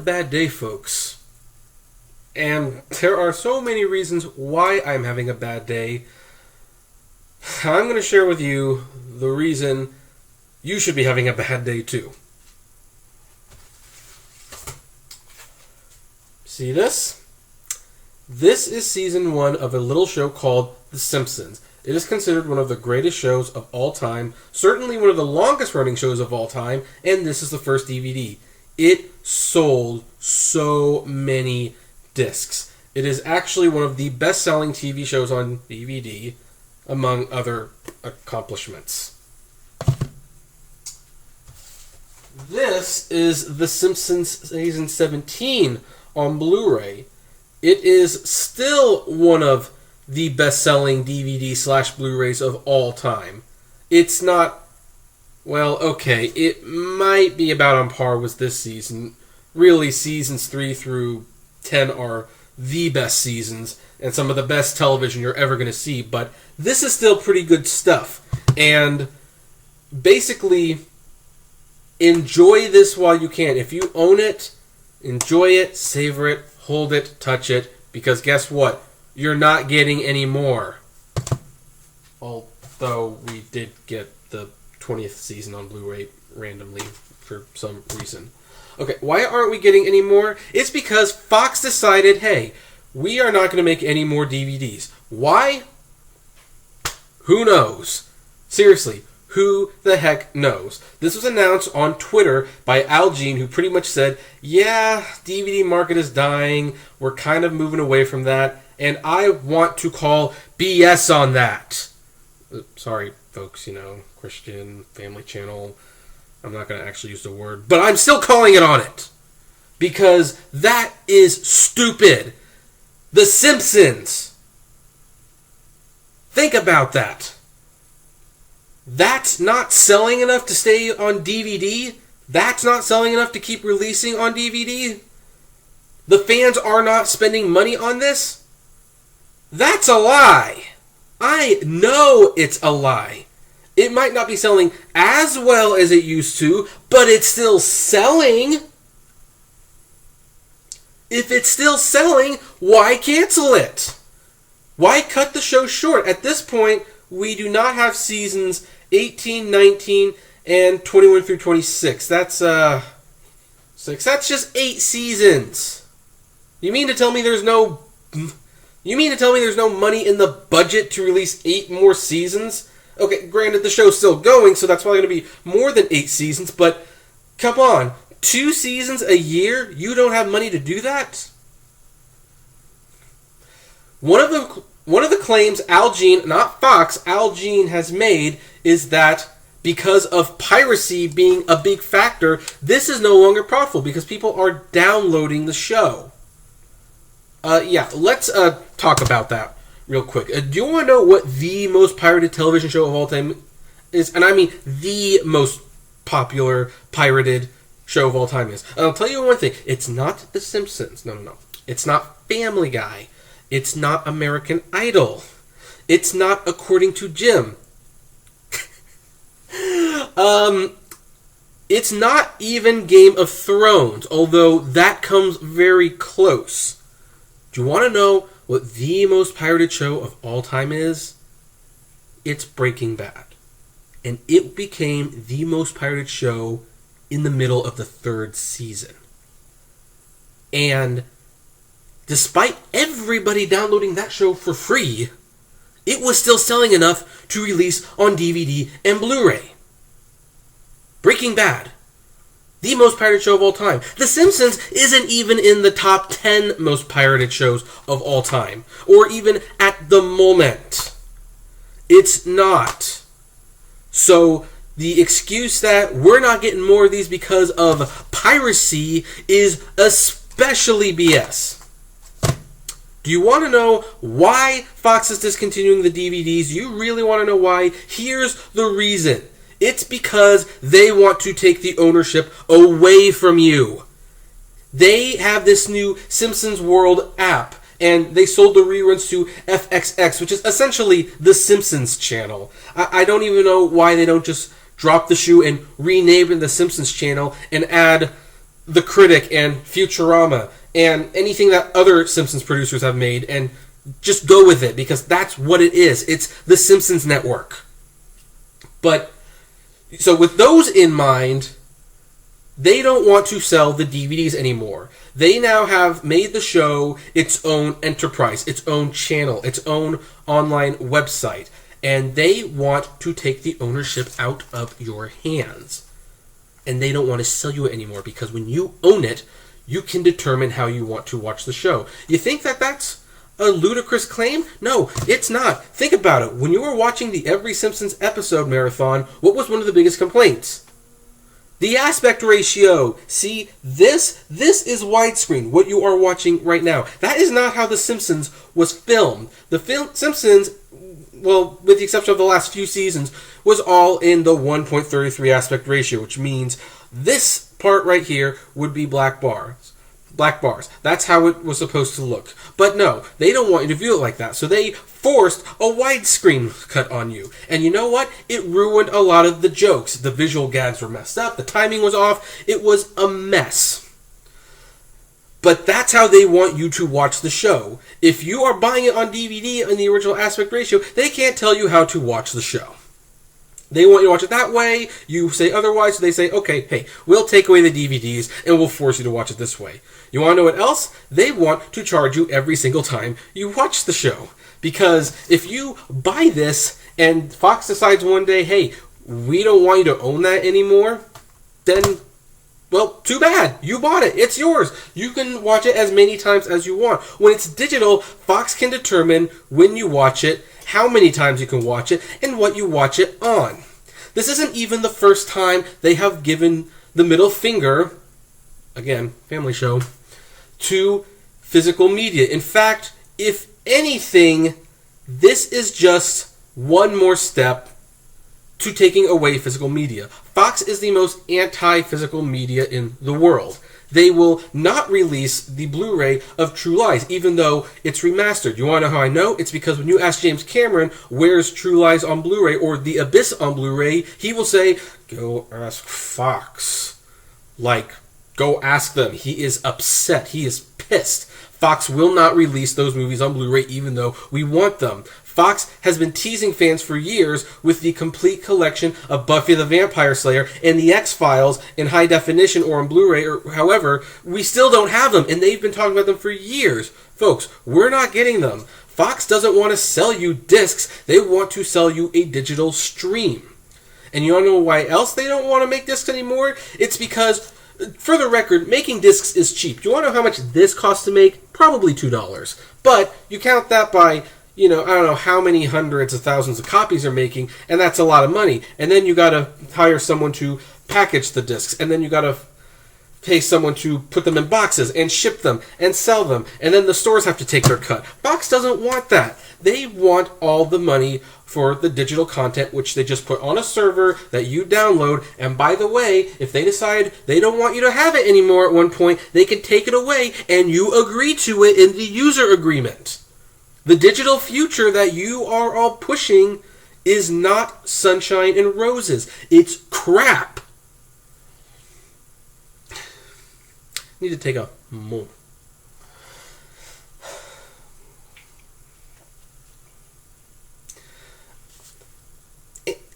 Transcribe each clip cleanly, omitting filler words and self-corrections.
bad day, folks. And there are so many reasons why I'm having a bad day. I'm going to share with you the reason you should be having a bad day too. See this? This is season 1 of a little show called The Simpsons. It is considered one of the greatest shows of all time, certainly one of the longest running shows of all time, and this is the first DVD. It sold so many discs. It is actually one of the best-selling TV shows on DVD, among other accomplishments. This is The Simpsons Season 17 on Blu-ray. It is still one of the best-selling DVD/Blu-rays of all time. It's not, well, okay, it might be about on par with this season. Really, seasons 3 through 10 are the best seasons and some of the best television you're ever going to see, but this is still pretty good stuff. And basically, enjoy this while you can. If you own it, enjoy it, savor it, hold it, touch it, because guess what? You're not getting any more. Although we did get the 20th season on Blu-ray randomly for some reason. Okay, why aren't we getting any more? It's because Fox decided, hey, we are not going to make any more DVDs. Why? Who knows? Seriously, who the heck knows? This was announced on Twitter by Al Jean, who pretty much said, yeah, DVD market is dying. We're kind of moving away from that. And I want to call BS on that. Sorry, folks, Christian, family channel. I'm not going to actually use the word, but I'm still calling it on it. Because that is stupid. The Simpsons. Think about that. That's not selling enough to stay on DVD? That's not selling enough to keep releasing on DVD? The fans are not spending money on this? That's a lie. I know it's a lie. It might not be selling as well as it used to, but it's still selling. If it's still selling, why cancel it? Why cut the show short? At this point, we do not have seasons 18, 19, and 21 through 26. That's 6. That's just 8 seasons. You mean to tell me there's no money in the budget to release 8 more seasons? Okay, granted, the show's still going, so that's probably going to be more than 8 seasons, but come on. 2 seasons a year? You don't have money to do that? One of the claims Al Jean, not Fox, Al Jean has made is that because of piracy being a big factor, this is no longer profitable because people are downloading the show. Let's talk about that real quick. Do you want to know what the most pirated television show of all time is? And I mean the most popular pirated show of all time is. And I'll tell you one thing. It's not The Simpsons. No. It's not Family Guy. It's not American Idol. It's not According to Jim. It's not even Game of Thrones, although that comes very close. Do you want to know what the most pirated show of all time is? It's Breaking Bad. And it became the most pirated show in the middle of the 3rd season. And despite everybody downloading that show for free, it was still selling enough to release on DVD and Blu-ray. Breaking Bad. The most pirated show of all time. The Simpsons isn't even in the top 10 most pirated shows of all time. Or even at the moment. It's not. So, the excuse that we're not getting more of these because of piracy is especially BS. Do you want to know why Fox is discontinuing the DVDs? You really want to know why? Here's the reason. It's because they want to take the ownership away from you. They have this new Simpsons World app, and they sold the reruns to FXX, which is essentially the Simpsons channel. I don't even know why they don't just drop the shoe and rename it the Simpsons channel and add The Critic and Futurama and anything that other Simpsons producers have made and just go with it, because that's what it is. It's the Simpsons network. But, so with those in mind, they don't want to sell the DVDs anymore. They now have made the show its own enterprise, its own channel, its own online website. And they want to take the ownership out of your hands. And they don't want to sell you it anymore, because when you own it, you can determine how you want to watch the show. You think that that's a ludicrous claim? No, it's not. Think about it. When you were watching the Every Simpsons episode marathon, what was one of the biggest complaints? The aspect ratio. See, this is widescreen, what you are watching right now. That is not how The Simpsons was filmed. The Simpsons, well, with the exception of the last few seasons, was all in the 1.33 aspect ratio, which means this part right here would be black bars. That's how it was supposed to look. But no, they don't want you to view it like that. So they forced a widescreen cut on you. And you know what? It ruined a lot of the jokes. The visual gags were messed up. The timing was off. It was a mess. But that's how they want you to watch the show. If you are buying it on DVD in the original aspect ratio, they can't tell you how to watch the show. They want you to watch it that way. You say otherwise, so they say, okay, hey, we'll take away the DVDs and we'll force you to watch it this way. You want to know what else? They want to charge you every single time you watch the show. Because if you buy this and Fox decides one day, hey, we don't want you to own that anymore, then, well, too bad. You bought it. It's yours. You can watch it as many times as you want. When it's digital, Fox can determine when you watch it, how many times you can watch it, and what you watch it on. This isn't even the first time they have given the middle finger, again, family show, to physical media. In fact, if anything, this is just one more step to taking away physical media. Fox is the most anti-physical media in the world. They will not release the Blu-ray of True Lies, even though it's remastered. You want to know how I know? It's because when you ask James Cameron, where's True Lies on Blu-ray or The Abyss on Blu-ray, he will say, go ask Fox. Like, go ask them. He is upset. He is pissed. Fox will not release those movies on Blu-ray even though we want them. Fox has been teasing fans for years with the complete collection of Buffy the Vampire Slayer and the X-Files in high definition or on Blu-ray, or however, we still don't have them, and they've been talking about them for years. Folks, we're not getting them. Fox doesn't want to sell you discs, they want to sell you a digital stream. And you want to know why else they don't want to make discs anymore? It's because, for the record, making discs is cheap. You want to know how much this costs to make? Probably $2. But you count that by, I don't know how many hundreds of thousands of copies they're making, and that's a lot of money. And then you got to hire someone to package the discs, and then you got to pay someone to put them in boxes and ship them and sell them, and then the stores have to take their cut. Fox doesn't want that. They want all the money for the digital content, which they just put on a server that you download. And by the way, if they decide they don't want you to have it anymore at one point, they can take it away, and you agree to it in the user agreement. The digital future that you are all pushing is not sunshine and roses. It's crap. I need to take a moment.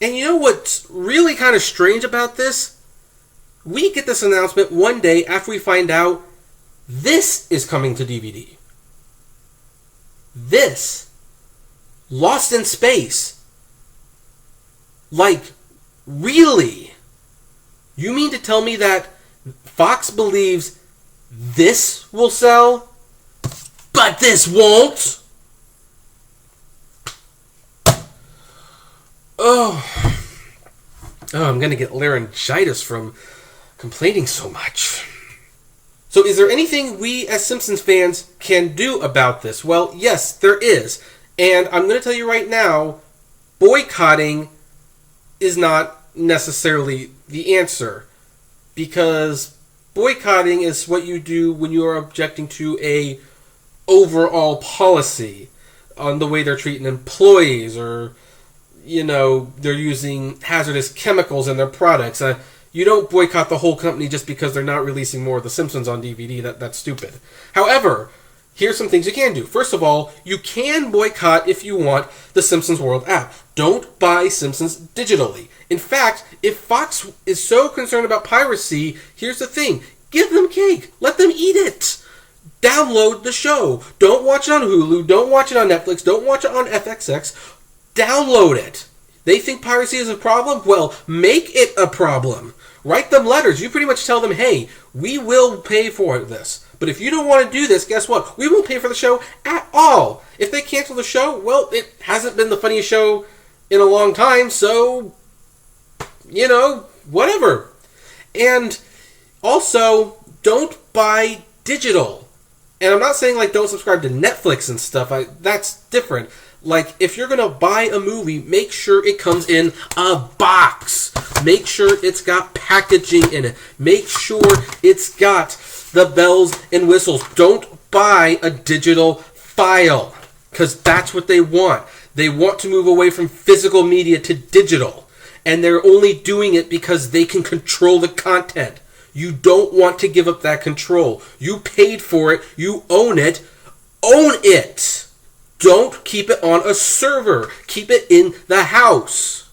And you know what's really kind of strange about this? We get this announcement one day after we find out this is coming to DVD. This. Lost in Space. Like, really? You mean to tell me that Fox believes this will sell, but this won't? Oh, I'm going to get laryngitis from complaining so much. So is there anything we as Simpsons fans can do about this? Well, yes, there is. And I'm going to tell you right now, boycotting is not necessarily the answer. Because boycotting is what you do when you are objecting to a overall policy on the way they're treating employees, or they're using hazardous chemicals in their products. You don't boycott the whole company just because they're not releasing more of The Simpsons on DVD. That's stupid. However, here's some things you can do. First of all, you can boycott if you want the Simpsons World app. Don't buy Simpsons digitally. In fact, if Fox is so concerned about piracy, here's the thing. Give them cake. Let them eat it. Download the show. Don't watch it on Hulu. Don't watch it on Netflix. Don't watch it on FXX. Download it. They think piracy is a problem? Well, make it a problem. Write them letters. You pretty much tell them, hey, we will pay for this. But if you don't want to do this, guess what? We won't pay for the show at all. If they cancel the show, well, it hasn't been the funniest show in a long time, so, whatever. And also, don't buy digital. And I'm not saying, don't subscribe to Netflix and stuff. That's different. If you're going to buy a movie, make sure it comes in a box. Make sure it's got packaging in it. Make sure it's got the bells and whistles. Don't buy a digital file, because that's what they want. They want to move away from physical media to digital. And they're only doing it because they can control the content. You don't want to give up that control. You paid for it. You own it. Own it. Don't keep it on a server. Keep it in the house.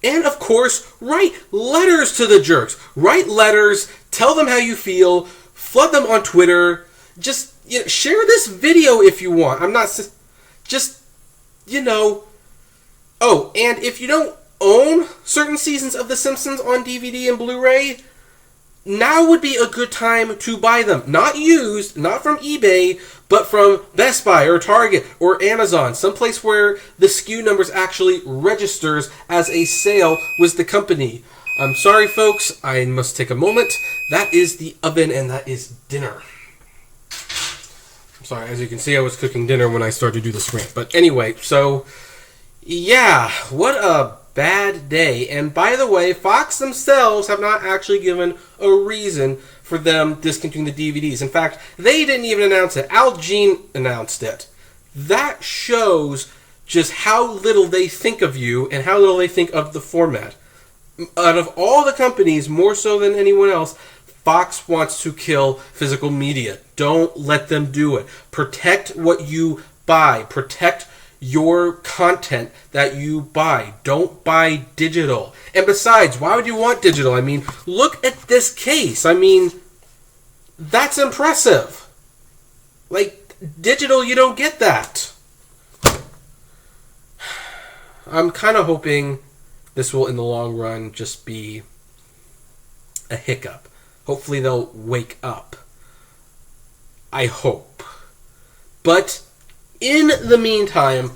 And of course, write letters to the jerks. Write letters. Tell them how you feel. Flood them on Twitter. Just share this video if you want. I'm not just Oh, and if you don't own certain seasons of The Simpsons on DVD and Blu-ray, now would be a good time to buy them. Not used, not from eBay, but from Best Buy or Target or Amazon. Someplace where the SKU numbers actually registers as a sale with the company. I'm sorry, folks. I must take a moment. That is the oven and that is dinner. I'm sorry. As you can see, I was cooking dinner when I started to do this rant. But anyway, so, yeah. What a bad day. And by the way, Fox themselves have not actually given a reason for them discontinuing the DVDs. In fact, they didn't even announce it. Al Jean announced it. That shows just how little they think of you and how little they think of the format. Out of all the companies, more so than anyone else, Fox wants to kill physical media. Don't let them do it. Protect what you buy. Protect your content that you buy. Don't buy digital. And besides, why would you want digital? I mean, look at this case. I mean, that's impressive. Digital, you don't get that. I'm kind of hoping this will, in the long run, just be a hiccup. Hopefully they'll wake up. I hope. But in the meantime,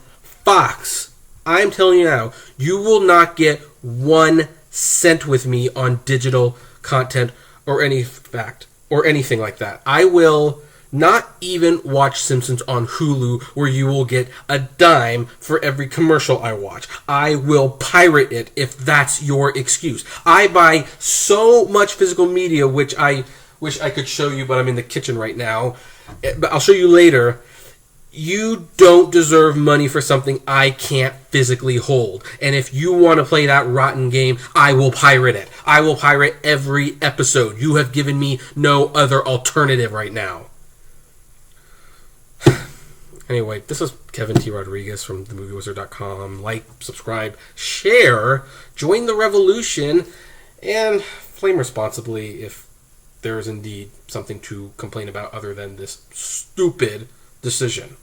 Fox, I'm telling you now, you will not get 1 cent with me on digital content or anything like that. I will not even watch Simpsons on Hulu, where you will get a dime for every commercial I watch. I will pirate it if that's your excuse. I buy so much physical media, which I wish I could show you, but I'm in the kitchen right now. But I'll show you later. You don't deserve money for something I can't physically hold. And if you want to play that rotten game, I will pirate it. I will pirate every episode. You have given me no other alternative right now. Anyway, this is Kevin T. Rodriguez from themoviewizard.com. Like, subscribe, share, join the revolution, and flame responsibly if there is indeed something to complain about other than this stupid decision.